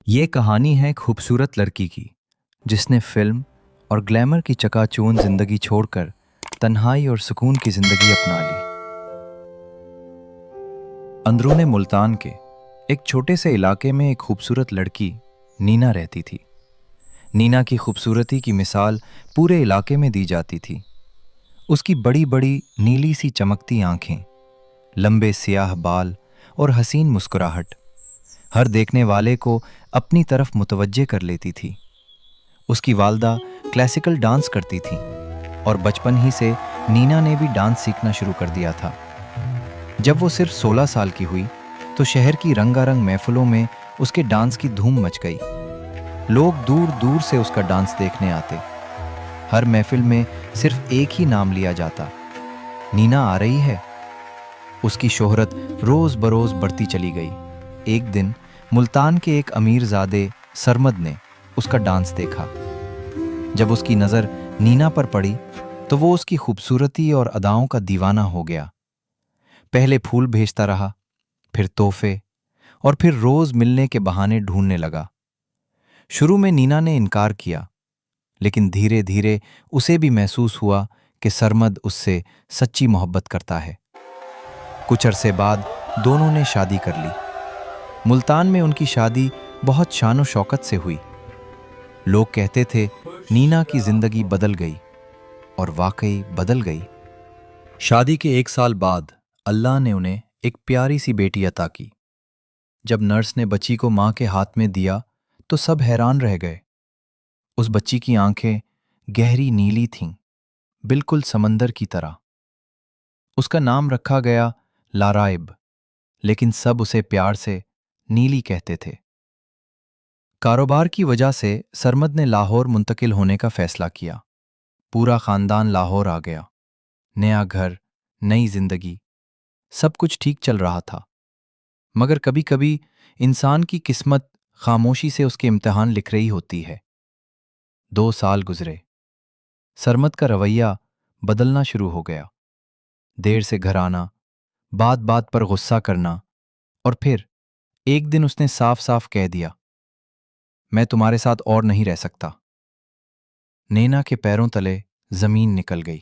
ये कहानी है खूबसूरत लड़की की जिसने फिल्म और ग्लैमर की चकाचौंध जिंदगी छोड़कर तन्हाई और सुकून की जिंदगी अपना ली। अंदरूने मुल्तान के एक छोटे से इलाके में एक खूबसूरत लड़की नीना रहती थी। नीना की खूबसूरती की मिसाल पूरे इलाके में दी जाती थी। उसकी बड़ी बड़ी नीली सी चमकती आंखें, लंबे स्याह बाल और हसीन मुस्कुराहट हर देखने वाले को अपनी तरफ मुतवज्जे कर लेती थी। उसकी वालदा क्लासिकल डांस करती थी और बचपन ही से नीना ने भी डांस सीखना शुरू कर दिया था। जब वो सिर्फ 16 साल की हुई तो शहर की रंगारंग महफिलों में उसके डांस की धूम मच गई। लोग दूर दूर से उसका डांस देखने आते। हर महफिल में सिर्फ एक ही नाम लिया जाता, नीना आ रही है। उसकी शोहरत रोज बरोज बढ़ती चली गई। एक दिन मुल्तान के एक अमीरजादे सरमद ने उसका डांस देखा। जब उसकी नज़र नीना पर पड़ी तो वो उसकी खूबसूरती और अदाओं का दीवाना हो गया। पहले फूल भेजता रहा, फिर तोहफे और फिर रोज मिलने के बहाने ढूंढने लगा। शुरू में नीना ने इनकार किया, लेकिन धीरे धीरे उसे भी महसूस हुआ कि सरमद उससे सच्ची मोहब्बत करता है। कुछ अरसे बाद दोनों ने शादी कर ली। मुल्तान में उनकी शादी बहुत शान शौकत से हुई। लोग कहते थे नीना की जिंदगी बदल गई, और वाकई बदल गई। शादी के 1 साल बाद अल्लाह ने उन्हें एक प्यारी सी बेटी अता की। जब नर्स ने बच्ची को मां के हाथ में दिया तो सब हैरान रह गए। उस बच्ची की आंखें गहरी नीली थीं, बिल्कुल समंदर की तरह। उसका नाम रखा गया लाराइब, लेकिन सब उसे प्यार से नीली कहते थे। कारोबार की वजह से सरमद ने लाहौर मुंतकिल होने का फैसला किया। पूरा खानदान लाहौर आ गया। नया घर, नई जिंदगी, सब कुछ ठीक चल रहा था। मगर कभी कभी इंसान की किस्मत खामोशी से उसके इम्तिहान लिख रही होती है। 2 साल गुजरे। सरमद का रवैया बदलना शुरू हो गया। देर से घर आना, बात बात पर गुस्सा करना, और फिर एक दिन उसने साफ साफ कह दिया, मैं तुम्हारे साथ और नहीं रह सकता। नैना के पैरों तले जमीन निकल गई।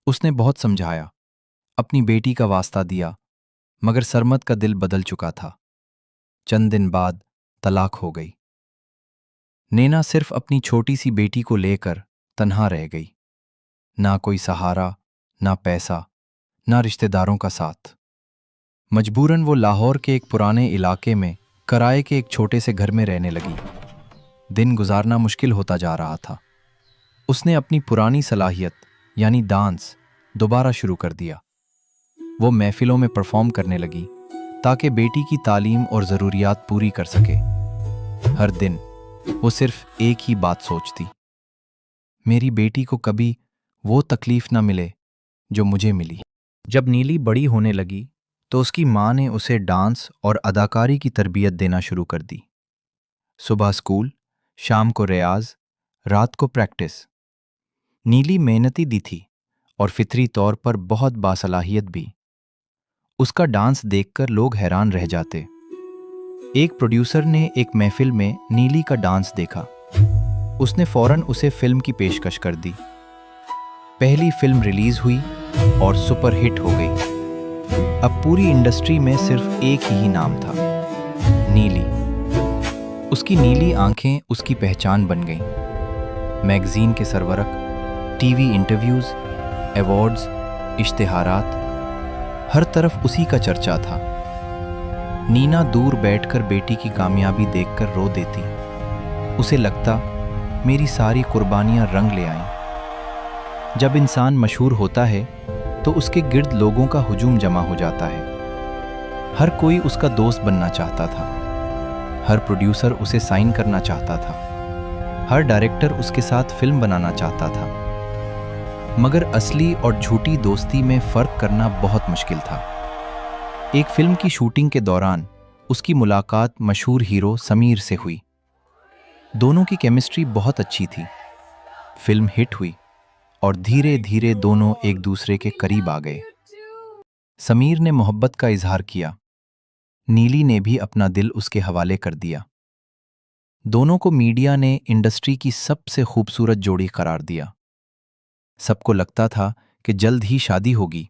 उसने बहुत समझाया, अपनी बेटी का वास्ता दिया, मगर सरमद का दिल बदल चुका था। चंद दिन बाद तलाक हो गई। नैना सिर्फ अपनी छोटी सी बेटी को लेकर तन्हा रह गई। ना कोई सहारा, ना पैसा, ना रिश्तेदारों का साथ। मजबूरन वो लाहौर के एक पुराने इलाके में किराए के एक छोटे से घर में रहने लगी। दिन गुजारना मुश्किल होता जा रहा था। उसने अपनी पुरानी सलाहियत यानी डांस दोबारा शुरू कर दिया। वो महफिलों में परफॉर्म करने लगी ताकि बेटी की तालीम और ज़रूरियात पूरी कर सके। हर दिन वो सिर्फ एक ही बात सोचती, मेरी बेटी को कभी वो तकलीफ ना मिले जो मुझे मिली। जब नीली बड़ी होने लगी तो उसकी माँ ने उसे डांस और अदाकारी की तरबियत देना शुरू कर दी। सुबह स्कूल, शाम को रियाज, रात को प्रैक्टिस। नीली मेहनती दी थी और फितरी तौर पर बहुत बासलाहियत भी। उसका डांस देखकर लोग हैरान रह जाते। एक प्रोड्यूसर ने एक महफिल में नीली का डांस देखा। उसने फौरन उसे फिल्म की पेशकश कर दी। पहली फिल्म रिलीज हुई और सुपरहिट हो गई। अब पूरी इंडस्ट्री में सिर्फ एक ही नाम था, नीली। उसकी नीली आंखें उसकी पहचान बन गईं। मैगजीन के सरवरक, टीवी इंटरव्यूज, अवार्ड्स, इश्तिहारात, हर तरफ उसी का चर्चा था। नीना दूर बैठकर बेटी की कामयाबी देखकर रो देती। उसे लगता मेरी सारी कुर्बानियां रंग ले आईं। जब इंसान मशहूर होता है तो उसके गिर्द लोगों का हुजूम जमा हो जाता है। हर कोई उसका दोस्त बनना चाहता था। हर प्रोड्यूसर उसे साइन करना चाहता था। हर डायरेक्टर उसके साथ फिल्म बनाना चाहता था। मगर असली और झूठी दोस्ती में फर्क करना बहुत मुश्किल था। एक फिल्म की शूटिंग के दौरान उसकी मुलाकात मशहूर हीरो समीर से हुई। दोनों की केमिस्ट्री बहुत अच्छी थी। फिल्म हिट हुई और धीरे धीरे दोनों एक दूसरे के करीब आ गए। समीर ने मोहब्बत का इजहार किया। नीली ने भी अपना दिल उसके हवाले कर दिया। दोनों को मीडिया ने इंडस्ट्री की सबसे खूबसूरत जोड़ी करार दिया। सबको लगता था कि जल्द ही शादी होगी,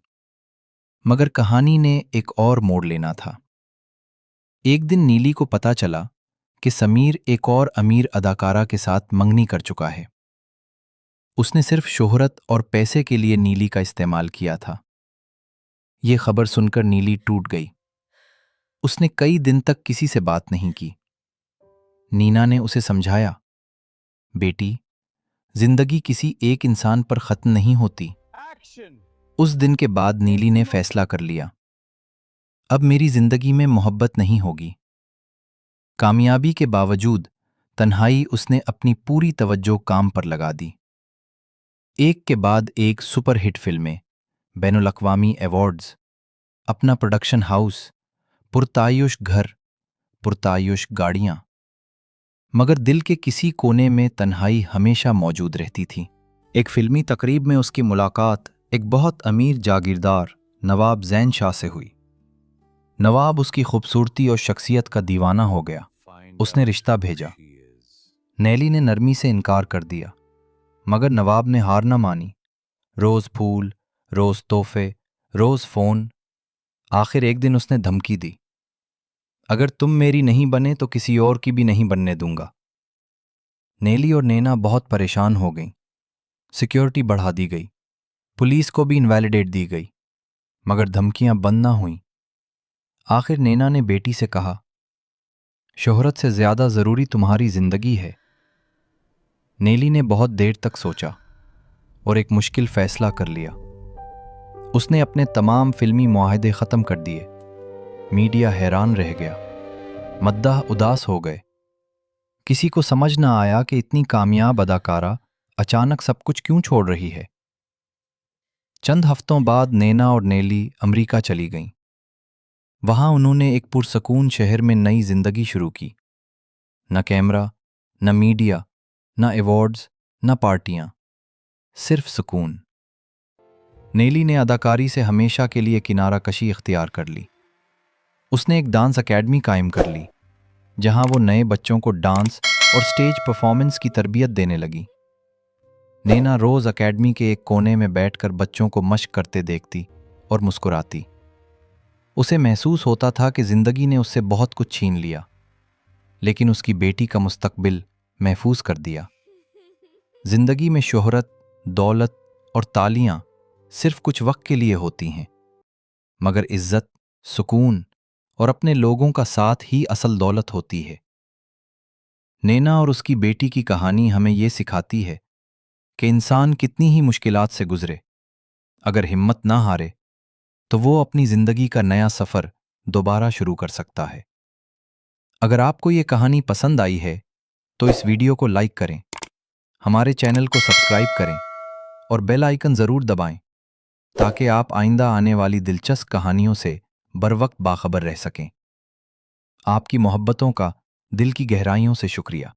मगर कहानी ने एक और मोड़ लेना था। एक दिन नीली को पता चला कि समीर एक और अमीर अदाकारा के साथ मंगनी कर चुका है। उसने सिर्फ शोहरत और पैसे के लिए नीली का इस्तेमाल किया था। ये खबर सुनकर नीली टूट गई। उसने कई दिन तक किसी से बात नहीं की। नीना ने उसे समझाया, बेटी, जिंदगी किसी एक इंसान पर खत्म नहीं होती। उस दिन के बाद नीली ने फैसला कर लिया, अब मेरी जिंदगी में मोहब्बत नहीं होगी। कामयाबी के बावजूद तन्हाई उसने अपनी पूरी तवज्जो काम पर लगा दी। एक के बाद एक सुपरहिट फिल्में, बैनुल अक़वामी अवार्ड्स, अपना प्रोडक्शन हाउस, पुरतायुश घर, पुरतायुश गाड़ियां, मगर दिल के किसी कोने में तन्हाई हमेशा मौजूद रहती थी। एक फिल्मी तकरीब में उसकी मुलाकात एक बहुत अमीर जागीरदार नवाब ज़ैन शाह से हुई। नवाब उसकी खूबसूरती और शख्सियत का दीवाना हो गया। उसने रिश्ता भेजा। नैली ने नरमी से इनकार कर दिया, मगर नवाब ने हार न मानी। रोज़ फूल, रोज़ तोहफे, रोज़ फ़ोन। आखिर एक दिन उसने धमकी दी, अगर तुम मेरी नहीं बने तो किसी और की भी नहीं बनने दूंगा। नेली और नैना बहुत परेशान हो गईं। सिक्योरिटी बढ़ा दी गई, पुलिस को भी इनवैलिडेट दी गई, मगर धमकियां बंद ना हुईं। आखिर नैना ने बेटी से कहा, शोहरत से ज्यादा जरूरी तुम्हारी जिंदगी है। नेली ने बहुत देर तक सोचा और एक मुश्किल फैसला कर लिया। उसने अपने तमाम फिल्मी मुआहदे खत्म कर दिए। मीडिया हैरान रह गया, मद्दाह उदास हो गए। किसी को समझ ना आया कि इतनी कामयाब अदाकारा अचानक सब कुछ क्यों छोड़ रही है। चंद हफ्तों बाद नैना और नेली अमेरिका चली गईं। वहां उन्होंने एक पुरसकून शहर में नई जिंदगी शुरू की। न कैमरा, न मीडिया, न अवार्ड्स, न पार्टियां, सिर्फ सुकून। नेली ने अदाकारी से हमेशा के लिए किनारा कशी इख्तियार कर ली। उसने एक डांस एकेडमी कायम कर ली, जहां वो नए बच्चों को डांस और स्टेज परफॉर्मेंस की तरबियत देने लगी। नैना रोज एकेडमी के एक कोने में बैठकर बच्चों को मश्क करते देखती और मुस्कुराती। उसे महसूस होता था कि जिंदगी ने उससे बहुत कुछ छीन लिया, लेकिन उसकी बेटी का मुस्तकबिल महफूज कर दिया। जिंदगी में शोहरत, दौलत और तालियां सिर्फ कुछ वक्त के लिए होती हैं, मगर इज्जत, सुकून और अपने लोगों का साथ ही असल दौलत होती है। नैना और उसकी बेटी की कहानी हमें यह सिखाती है कि इंसान कितनी ही मुश्किलात से गुजरे, अगर हिम्मत ना हारे तो वो अपनी जिंदगी का नया सफर दोबारा शुरू कर सकता है। अगर आपको ये कहानी पसंद आई है तो इस वीडियो को लाइक करें, हमारे चैनल को सब्सक्राइब करें और बेल आइकन जरूर दबाएं, ताकि आप आइंदा आने वाली दिलचस्प कहानियों से बरवक्त बाखबर रह सकें। आपकी मोहब्बतों का दिल की गहराइयों से शुक्रिया।